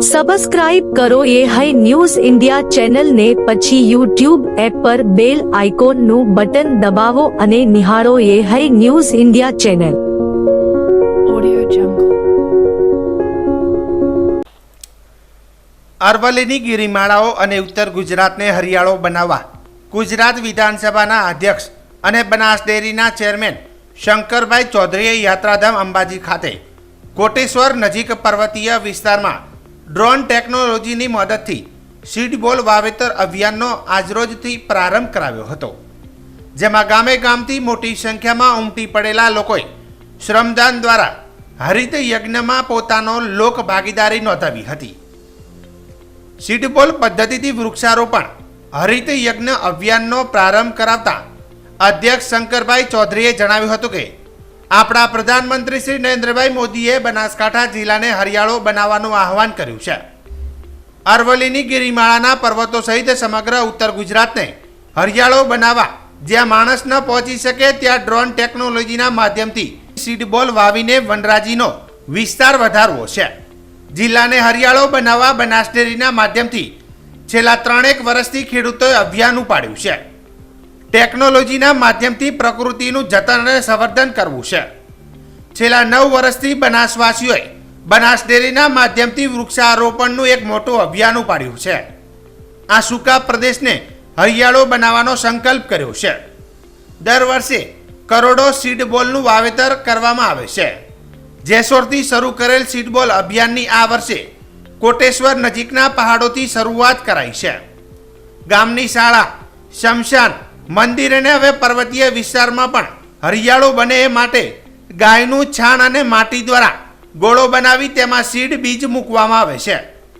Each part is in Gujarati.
સબસ્ક્રાઇબ કરો એ હાઈ ન્યૂઝ ઇન્ડિયા ચેનલને, પછી યુટ્યુબ એપ પર બેલ આઇકોનનું બટન દબાવો અને નિહાળો એ high news India channel. Audio Jungle. અરવલ્લીની ગિરિમાળાઓ અને ઉત્તર ગુજરાતને હરિયાળો બનાવવા ગુજરાત વિધાનસભાના અધ્યક્ષ અને બનાસ ડેરીના ચેરમેન શંકરભાઈ ચૌધરીએ યાત્રાધામ અંબાજી ખાતે કોટેશ્વર નજીક પર્વતીય વિસ્તારમાં ડ્રોન ટેકનોલોજીની મદદથી સીડબોલ વાવેતર અભિયાનનો આજરોજથી પ્રારંભ કરાવ્યો હતો, જેમાં ગામે ગામથી મોટી સંખ્યામાં ઉમટી પડેલા લોકોએ શ્રમદાન દ્વારા હરિત યજ્ઞમાં પોતાનો લોક ભાગીદારી નોંધાવી હતી. સીડબોલ પદ્ધતિથી વૃક્ષારોપણ હરિત યજ્ઞ અભિયાનનો પ્રારંભ કરાવતા અધ્યક્ષ શંકરભાઈ ચૌધરીએ જણાવ્યું હતું કે આપણા પ્રધાનમંત્રી શ્રી નરેન્દ્રભાઈ મોદીએ બનાસકાંઠા જિલ્લાને હરિયાળો બનાવવાનું આહવાન કર્યું છે. અરવલ્લીની ગિરિમાળાના પર્વતો સહિત સમગ્ર ઉત્તર ગુજરાતને હરિયાળો બનાવવા જ્યાં માણસ ન પહોંચી શકે ત્યાં ડ્રોન ટેકનોલોજીના માધ્યમથી સીડબોલ વાવીને વનરાજીનો વિસ્તાર વધારવો છે. જિલ્લાને હરિયાળો બનાવવા બનાસ ડેરીના માધ્યમથી છેલ્લા 3 વર્ષથી ખેડૂતોએ અભિયાન ઉપાડ્યું છે. ટેકનોલોજીના માધ્યમથી પ્રકૃતિનું જતન અને સંવર્ધન કરવું છે. છેલ્લા 9 વર્ષથી બનાસવાસીઓએ બનાસ ડેરીના માધ્યમથી વૃક્ષારોપણનું એક મોટું અભિયાન ઉપાડ્યું છે. આ સૂકા પ્રદેશને હરિયાળો બનાવવાનો સંકલ્પ કર્યો છે. દર વર્ષે કરોડો સીડબોલનું વાવેતર કરવામાં આવે છે. જેસોરથી શરૂ કરેલ સીડબોલ અભિયાનની આ વર્ષે કોટેશ્વર નજીકના પહાડોથી શરૂઆત કરાઈ છે. ગામની શાળા, શમશાન, મંદિર અને હવે પર્વતીય વિસ્તારમાં પણ હરિયાળો બને એ માટે ગાયનું છાણ અને માટી દ્વારા ગોળો બનાવી તેમાં સીડ બીજ મૂકવામાં આવે છે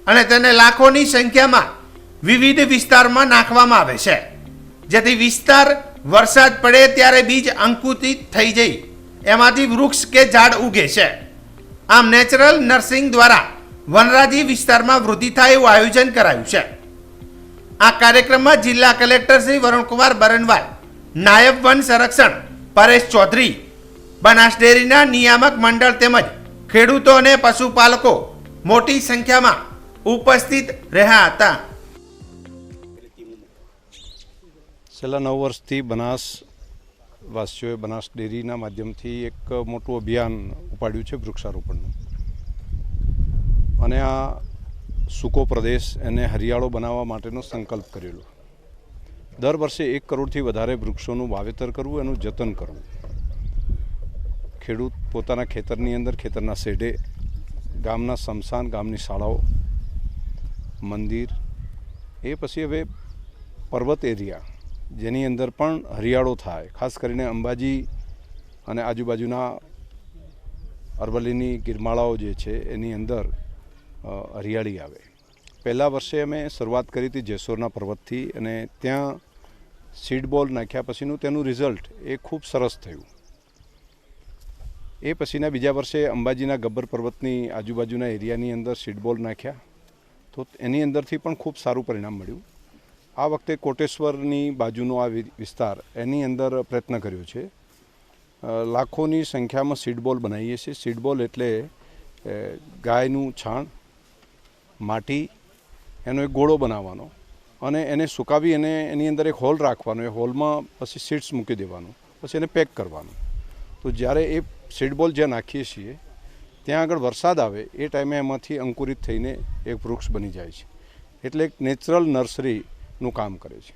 અને તેને લાખોની સંખ્યામાં વિવિધ વિસ્તારમાં નાખવામાં આવે છે, જેથી વિસ્તાર વરસાદ પડે ત્યારે બીજ અંકુરિત થઈ જઈ એમાંથી વૃક્ષ કે ઝાડ ઉગે છે. આમ નેચરલ નર્સિંગ દ્વારા વનરાજી વિસ્તારમાં વૃદ્ધિ થાય એવું આયોજન કરાયું છે. આ કાર્યક્રમમાં જિલ્લા કલેક્ટર શ્રી વરુણકુમાર બરનવાલ, નાયબ વન સંરક્ષણ પરેશ ચૌધરી, બનાસ ડેરીના નિયામક મંડળ તેમજ ખેડૂતો અને પશુપાલકો મોટી સંખ્યામાં ઉપસ્થિત રહ્યા હતા. છેલ્લા 9 વર્ષથી બનાસવાસીઓએ બનાસ ડેરીના માધ્યમથી એક મોટું અભિયાન ઉપાડ્યું છે વૃક્ષારોપણનું, અને આ સૂકો પ્રદેશ એને હરિયાળો બનાવવા માટેનો સંકલ્પ કરેલો. દર વર્ષે 1 કરોડથી વધારે વૃક્ષોનું વાવેતર કરવું, એનું જતન કરવું. ખેડૂત પોતાના ખેતરની અંદર, ખેતરના શેઢે, ગામના સ્મશાન, ગામની શાળાઓ, મંદિર, એ પછી હવે પર્વત એરિયા જેની અંદર પણ હરિયાળો થાય, ખાસ કરીને અંબાજી અને આજુબાજુના અરવલ્લીની ગિરમાળાઓ જે છે એની અંદર હરિયાળી આવે. પહેલા વર્ષે અમે શરૂઆત કરી હતી જેસોરના પર્વતથી, અને ત્યાં સીડબોલ નાખ્યા પછીનું તેનું રિઝલ્ટ એ ખૂબ સરસ થયું. એ પછીના બીજા વર્ષે અંબાજીના ગબ્બર પર્વતની આજુબાજુના એરિયાની અંદર સીડબોલ નાખ્યા, તો એની અંદરથી પણ ખૂબ સારું પરિણામ મળ્યું. આ વખતે કોટેશ્વરની બાજુનો આ વિસ્તાર એની અંદર પ્રયત્ન કર્યો છે. લાખોની સંખ્યામાં સીડબોલ બનાવીએ છીએ. સીડબોલ એટલે ગાયનું છાણ, માટી, એનો એક ગોળો બનાવવાનો અને એને સુકાવી અને એની અંદર એક હોલ રાખવાનો. એ હોલમાં પછી સીડ્સ મૂકી દેવાનું, પછી એને પેક કરવાનું. તો જ્યારે એ સીડબોલ જ્યાં નાખીએ છીએ ત્યાં આગળ વરસાદ આવે એ ટાઈમે એમાંથી અંકુરિત થઈને એક વૃક્ષ બની જાય છે. એટલે એક નેચરલ નર્સરીનું કામ કરે છે.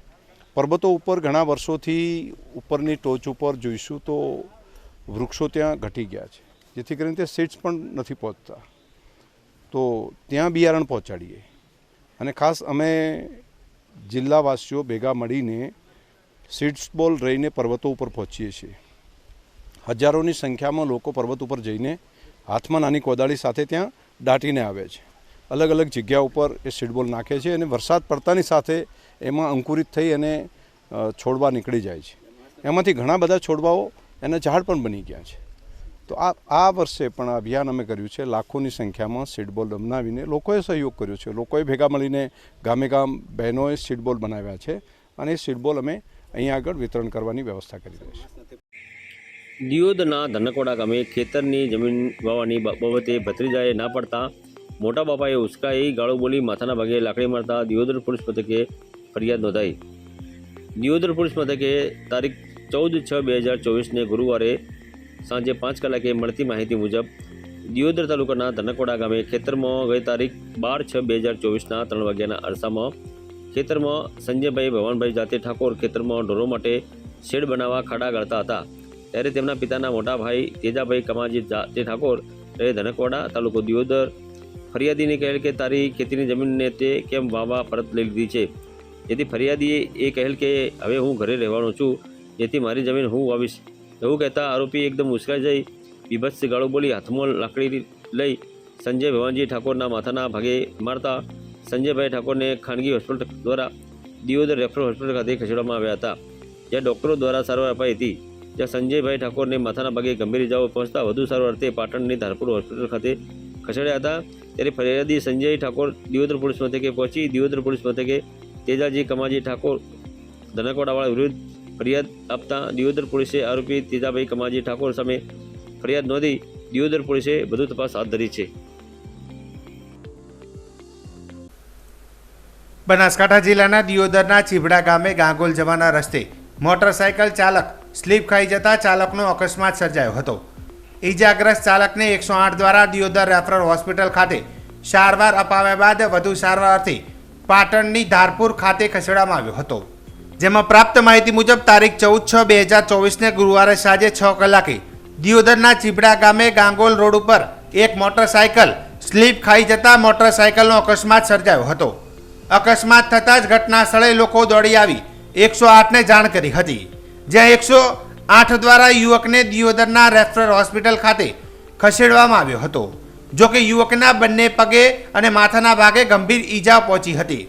પર્વતો ઉપર ઘણા વર્ષોથી ઉપરની ટોચ ઉપર જોઈશું તો વૃક્ષો ત્યાં ઘટી ગયા છે, જેથી કરીને તે સીડ્સ પણ નથી પહોંચતા. તો ત્યાં બિયારણ પહોંચાડીએ, અને ખાસ અમે જિલ્લાવાસીઓ ભેગા મળીને સીડબોલ રહીને પર્વતો ઉપર પહોંચીએ છીએ. હજારોની સંખ્યામાં લોકો પર્વત ઉપર જઈને હાથમાં નાની કોદાળી સાથે ત્યાં દાટીને આવે છે. અલગ અલગ જગ્યા ઉપર એ સીડબોલ નાખે છે, અને વરસાદ પડતાની સાથે એમાં અંકુરિત થઈ અને છોડવા નીકળી જાય છે. એમાંથી ઘણા બધા છોડવાઓ એના ઝાડ પણ બની ગયા છે. તો આ વર્ષે પણ અભિયાન અમે કર્યું છે. લાખોની સંખ્યામાં સીડબોલ બનાવીને લોકોએ સહયોગ કર્યો છે. લોકોએ ભેગા મળીને ગામે ગામ બહેનોએ સીડબોલ બનાવ્યા છે, અને એ સીડબોલ અમે અહીંયા આગળ વિતરણ કરવાની વ્યવસ્થા કરી રહી છે. દિયોદના ધનકોડા ગામે ખેતરની જમીન વાવવાની બાબતે ભત્રીજાએ ના પડતા મોટા બાપાએ ઉશ્કાઈ ગાળો બોલી માથાના ભાગે લાકડી મારતા દિયોદર પોલીસ મથકે ફરિયાદ નોંધાઈ. દિયોદર પોલીસ મથકે તારીખ 14/6/2024ને ગુરુવારે સાંજે 5 કલાકે મળતી માહિતી મુજબ દિયોદર તાલુકાના ધનકવાડા ગામે ખેતરમાં ગઈ તારીખ 12/6/2024ના 3 વાગ્યાના અરસામાં ખેતરમાં સંજયભાઈ ભવાનભાઈ જાતે ઠાકોર ખેતરમાં ઢોરો માટે શેડ બનાવવા ખાડા ગાળતા હતા. ત્યારે તેમના પિતાના મોટા ભાઈ તેજાભાઈ કમાજી જાતે ઠાકોર રહે ધનકવાડા તાલુકો દિયોદર ફરિયાદીને કહેલ કે તારી ખેતીની જમીનને તે કેમ વાવવા પરત લઈ લીધી છે. જેથી ફરિયાદીએ એ કહેલ કે હવે હું ઘરે રહેવાનો છું, જેથી મારી જમીન હું વાવીશ. એવું કહેતા આરોપી એકદમ ઉશ્કેરાઈ જઈ બીભત્સ ગાળો બોલી હાથમાં લાકડી લઈ સંજય ભવાનજી ઠાકોરના માથાના ભાગે મારતા સંજયભાઈ ઠાકોરને ખાનગી હોસ્પિટલ દ્વારા દિયોદર રેફરલ હોસ્પિટલ ખાતે ખસેડવામાં આવ્યા હતા, જ્યાં ડૉક્ટરો દ્વારા સારવાર અપાઈ હતી. જ્યાં સંજયભાઈ ઠાકોરને માથાના ભાગે ગંભીર ઇજાઓ પહોંચતા વધુ સારવાર અર્થે પાટણની ધારપુર હોસ્પિટલ ખાતે ખસેડ્યા હતા. ત્યારે ફરિયાદી સંજય ઠાકોર દિયોદર પોલીસ મથકે પહોંચી દિયોદર પોલીસ મથકે તેજાજી કમાજી ઠાકોર ધનકવાડાવાળા વિરુદ્ધ ફરિયાદ આપતા દિયોદર પોલીસે આરોપી તેજાભાઈ કમાજી ઠાકોર સામે ફરિયાદ નોંધી દિયોદર પોલીસે વધુ તપાસ હાથ ધરી છે. બનાસકાંઠા જિલ્લાના દિયોદરના ચીભડા ગામે ગાંગોલ જવાના રસ્તે મોટરસાયકલ ચાલક સ્લીપ ખાઈ જતા ચાલકનો અકસ્માત સર્જાયો હતો. ઈજાગ્રસ્ત ચાલકને 108 દ્વારા દિયોદર રેફરલ હોસ્પિટલ ખાતે સારવાર અપાવ્યા બાદ વધુ સારવાર અર્થે પાટણની ધારપુર ખાતે ખસેડવામાં આવ્યો હતો. જેમાં પ્રાપ્ત માહિતી મુજબ તારીખ 14/6/2024ને ગુરુવારે સાંજે 6 કલાકે દિયોદરના ચીભડા ગામે ગાંગોલ રોડ ઉપર એક મોટરસાયકલ સ્લીપ ખાઈ જતા મોટરસાયકલનો અકસ્માત સર્જાયો હતો. અકસ્માત થતાં જ ઘટના સ્થળે લોકો દોડી આવી 108ને જાણ કરી હતી, જ્યાં 108 દ્વારા યુવકને દિયોદરના રેફરલ હોસ્પિટલ ખાતે ખસેડવામાં આવ્યો હતો. જોકે યુવકના બંને પગે અને માથાના ભાગે ગંભીર ઈજા પહોંચી હતી,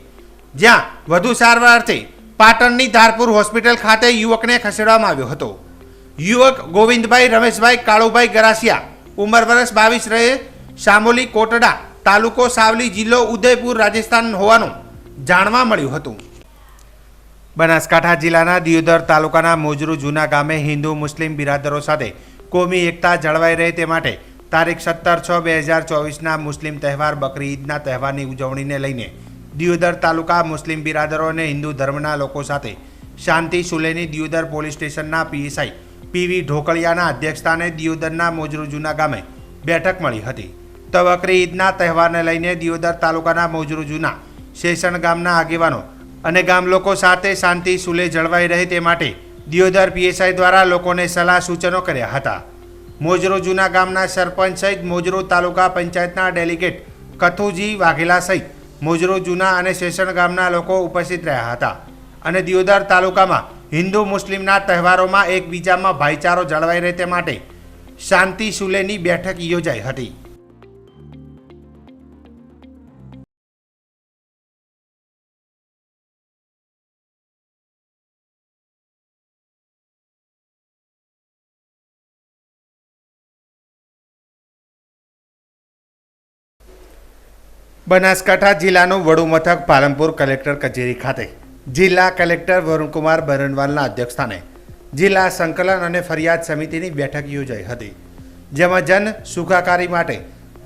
જ્યાં વધુ સારવાર અર્થે પાટણની ધારપુર હોસ્પિટલ ખાતે યુવકને ખસેડવામાં આવ્યો હતો. યુવક ગોવિંદભાઈ રમેશભાઈ કાળુભાઈ ગરાસિયા, ઉંમર વર્ષ 22, રહે શામોલી કોટડા, તાલુકો સાવલી, જિલ્લો ઉદયપુર, રાજસ્થાન હોવાનું જાણવા મળ્યું હતું. બનાસકાંઠા જિલ્લાના દિયોદર તાલુકાના મોજરૂ જૂના ગામે હિન્દુ મુસ્લિમ બિરાદરો સાથે કોમી એકતા જળવાઈ રહે તે માટે તારીખ 17/6/2024ના મુસ્લિમ તહેવાર બકરી ઈદના તહેવારની ઉજવણીને લઈને દિયોદર તાલુકા મુસ્લિમ બિરાદરો અને હિન્દુ ધર્મના લોકો સાથે શાંતિ સુલેની દિયોદર પોલીસ સ્ટેશનના પીએસઆઈ પીવી ઢોકળિયાના અધ્યક્ષસ્થાને દિયોદરના મોજરૂ જૂના ગામે બેઠક મળી હતી. તો બકરી ઈદના તહેવારને લઈને દિયોદર તાલુકાના મોજરૂ જૂના શેષણ ગામના આગેવાનો અને ગામ લોકો સાથે શાંતિ સુલે જળવાઈ રહે તે માટે દિયોદર પીએસઆઈ દ્વારા લોકોને સલાહ સૂચનો કર્યા હતા. મોજરો જૂના ગામના સરપંચ સહિત મોજરો તાલુકા પંચાયતના ડેલિગેટ કથુજી વાઘેલા સહિત મોજરો જૂના અને શેષણ ગામના લોકો ઉપસ્થિત રહ્યા હતા અને દિયોદર તાલુકામાં હિન્દુ મુસ્લિમના તહેવારોમાં એકબીજામાં ભાઈચારો જળવાઈ રહે તે માટે શાંતિ સુલેની બેઠક યોજાઈ હતી. બનાસકાંઠા જિલ્લાનું વડુ મથક પાલનપુર કલેક્ટર કચેરી ખાતે જિલ્લા કલેક્ટર વરુણકુમાર બરનવાલના અધ્યક્ષસ્થાને જિલ્લા સંકલન અને ફરિયાદ સમિતિની બેઠક યોજાઈ હતી, જેમાં જન સુખાકારી માટે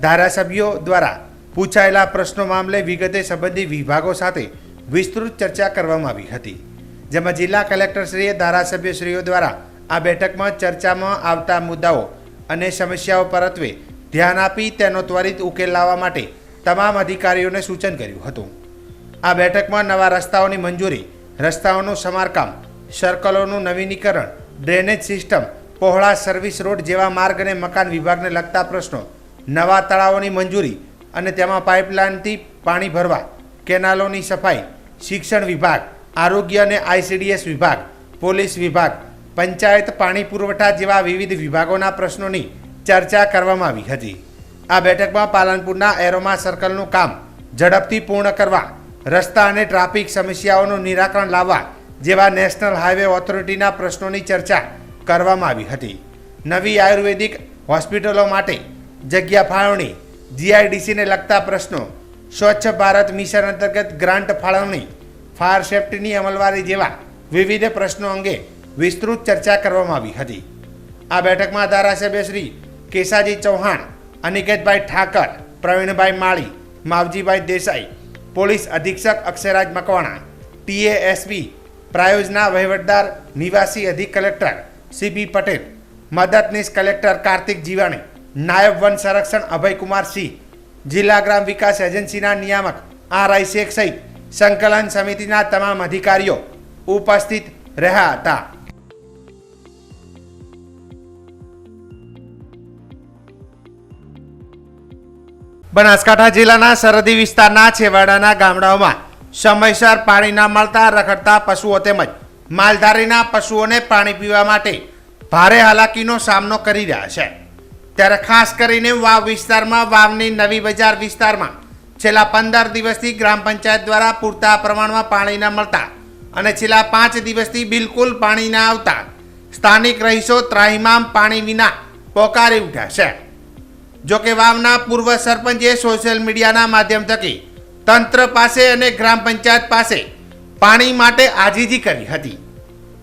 ધારાસભ્યો દ્વારા પૂછાયેલા પ્રશ્નો મામલે વિગતે સંબંધિત વિભાગો સાથે વિસ્તૃત ચર્ચા કરવામાં આવી હતી. જેમાં જિલ્લા કલેક્ટરશ્રીએ ધારાસભ્યશ્રીઓ દ્વારા આ બેઠકમાં ચર્ચામાં આવતા મુદ્દાઓ અને સમસ્યાઓ પરત્વે ધ્યાન આપી તેનો ત્વરિત ઉકેલ લાવવા માટે તમામ અધિકારીઓને સૂચન કર્યું હતું. આ બેઠકમાં નવા રસ્તાઓની મંજૂરી, રસ્તાઓનું સમારકામ, સર્કલોનું નવીનીકરણ, ડ્રેનેજ સિસ્ટમ, પહોળા સર્વિસ રોડ જેવા માર્ગ અને મકાન વિભાગને લગતા પ્રશ્નો, નવા તળાવોની મંજૂરી અને તેમાં પાઇપલાઇનથી પાણી ભરવા, કેનાલોની સફાઈ, શિક્ષણ વિભાગ, આરોગ્ય અને આઈસીડીએસ વિભાગ, પોલીસ વિભાગ, પંચાયત પાણી પુરવઠા જેવા વિવિધ વિભાગોના પ્રશ્નોની ચર્ચા કરવામાં આવી હતી. આ બેઠકમાં પાલનપુરના એરોમા સર્કલનું કામ ઝડપથી પૂર્ણ કરવા, રસ્તા અને ટ્રાફિક સમસ્યાઓનું નિરાકરણ લાવવા જેવા નેશનલ હાઈવે ઓથોરિટીના પ્રશ્નોની ચર્ચા કરવામાં આવી હતી. નવી આયુર્વેદિક હોસ્પિટલો માટે જગ્યા ફાળવણી, જીઆઈડીસીને લગતા પ્રશ્નો, સ્વચ્છ ભારત મિશન અંતર્ગત ગ્રાન્ટ ફાળવણી, ફાયર સેફ્ટીની અમલવારી જેવા વિવિધ પ્રશ્નો અંગે વિસ્તૃત ચર્ચા કરવામાં આવી હતી. આ બેઠકમાં ધારાસભ્ય શ્રી કેસાજી ચૌહાણ, અનિકેતભાઈ ઠાકર, પ્રવીણભાઈ માળી, માવજીભાઈ દેસાઈ, પોલીસ અધિક્ષક અક્ષયરાજ મકવાણા, TASP પ્રાયોજના વહીવટદાર નિવાસી અધિક કલેક્ટર CP પટેલ, મદદનીશ કલેક્ટર કાર્તિક જીવાણી, નાયબ વન સંરક્ષણ અભયકુમાર સિંહ, જિલ્લા ગ્રામ વિકાસ એજન્સીના નિયામક RI શેખ સહિત સંકલન સમિતિના તમામ અધિકારીઓ ઉપસ્થિત રહ્યા હતા. બનાસકાંઠા જિલ્લાના સરહદી વિસ્તારના છેવાડાના ગામડાઓમાં સમયસર પાણી ન મળતા રખડતા પશુઓ તેમજ માલધારીના પશુઓને પાણી પીવા માટે ભારે હાલાકીનો સામનો કરી રહ્યા છે. ત્યારે ખાસ કરીને વાવ વિસ્તારમાં વાવની નવી બજાર વિસ્તારમાં છેલ્લા 15 દિવસથી ગ્રામ પંચાયત દ્વારા પૂરતા પ્રમાણમાં પાણી ન મળતા અને છેલ્લા 5 દિવસથી બિલકુલ પાણી ન આવતા સ્થાનિક રહીશો ત્રાહિમામ પાણી વિના પોકારી ઉઠ્યા છે. જોકે વાવના પૂર્વ સરપંચે સોશિયલ મીડિયાના માધ્યમ થકી તંત્ર પાસે અને ગ્રામ પંચાયત પાસે પાણી માટે આજીજી કરી હતી,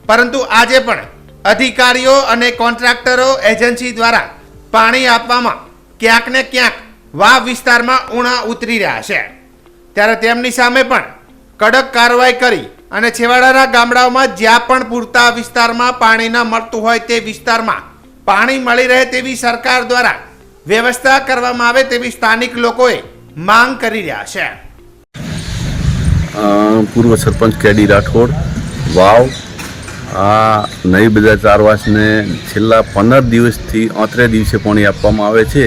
પરંતુ આજે પણ અધિકારીઓ અને કોન્ટ્રાક્ટરો એજન્સી દ્વારા પાણી આપવામાં ક્યાંક ને ક્યાંક વાવ વિસ્તારમાં ઊણા ઉતરી રહ્યા છે. ત્યારે તેમની સામે પણ કડક કાર્યવાહી કરી અને છેવાડાના ગામડાઓમાં જ્યાં પણ પૂરતા વિસ્તારમાં પાણી ન મળતું હોય તે વિસ્તારમાં પાણી મળી રહે તેવી સરકાર દ્વારા વ્યવસ્થા કરવામાં આવે તેવી સ્થાનિક લોકોએ માંગ કરી રહ્યા છે. પૂર્વ સરપંચ કેડી રાઠોડ, વાવ. આ નવી બજાર ચારવાસને છેલ્લા 15 દિવસથી 33 દિવસે પાણી આપવામાં આવે છે,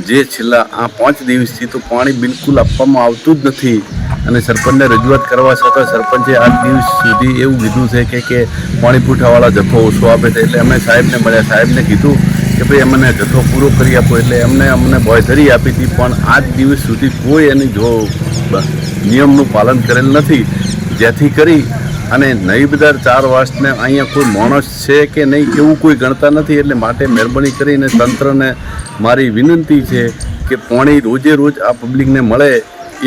જે છેલ્લા આ 5 દિવસથી તો પાણી બિલકુલ આપવામાં આવતું જ નથી. અને સરપંચને રજૂઆત કરવા છતાં સરપંચે આજ દિવસ સુધી એવું કીધું છે કે પાણી પૂઠાવાળા જથ્થો ઓછો આપે છે. એટલે અમે સાહેબને મળ્યા, સાહેબને કીધું કે ભાઈ અમને જથ્થો પૂરો કરી આપો. એટલે અમને બોયધરી આપી હતી, પણ આજ દિવસ સુધી કોઈ એની નિયમનું પાલન કરેલ નથી, જેથી કરી અને નવી બજાર ચારવાસને અહીંયા કોઈ માણસ છે કે નહીં એવું કોઈ ગણતા નથી. એટલે માટે મહેરબાની કરીને તંત્રને મારી વિનંતી છે કે પાણી રોજે રોજ આ પબ્લિકને મળે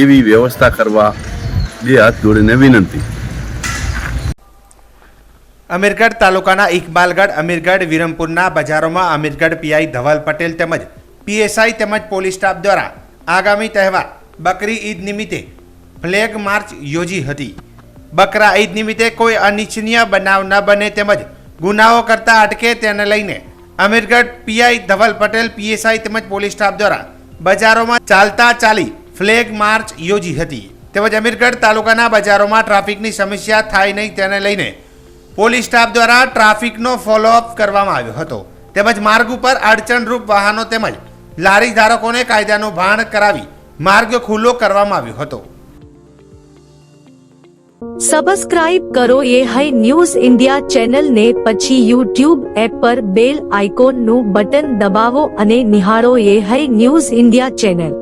એવી વ્યવસ્થા કરવા બે હાથ જોડીને વિનંતી. અમીરગઢ તાલુકાના ઇકબાલગઢ, અમીરગઢ, વિરમપુરના બજારોમાં અમીરગઢ PI ધવલ પટેલ તેમજ PSI તેમજ પોલીસ સ્ટાફ દ્વારા આગામી તહેવાર બકરી ઈદ નિમિત્તે ફ્લેગ માર્ચ યોજી હતી. બકરા ઈદ નિમિત્તે કોઈ અનિચ્છનીય બનાવ ન બને તેમજ ગુનાઓ કરતા અટકે તેને લઈને અમીરગઢ PI ધવલ પટેલ, PSI તેમજ પોલીસ સ્ટાફ દ્વારા બજારોમાં ચાલતા ચાલી ફ્લેગ માર્ચ યોજી હતી. તેમજ અમીરગઢ તાલુકાના બજારોમાં ટ્રાફિકની સમસ્યા થાય નહીં તેને લઈને પોલીસ સ્ટાફ દ્વારા ટ્રાફિકનો ફોલોઅપ કરવામાં આવ્યો હતો. તેમજ માર્ગ ઉપર અડચણરૂપ વાહનો તેમજ લારી ધારકોને કાયદાનું ભાન કરાવી માર્ગ ખુલ્લો કરવામાં આવ્યો હતો. સબસ્ક્રાઇબ કરો એ હાઈ ન્યૂઝ ઇન્ડિયા ચેનલ ને, પછી YouTube એપ પર બેલ આઇકોન નું બટન દબાવો અને નિહાળો એ હાઈ ન્યૂઝ ઇન્ડિયા ચેનલ.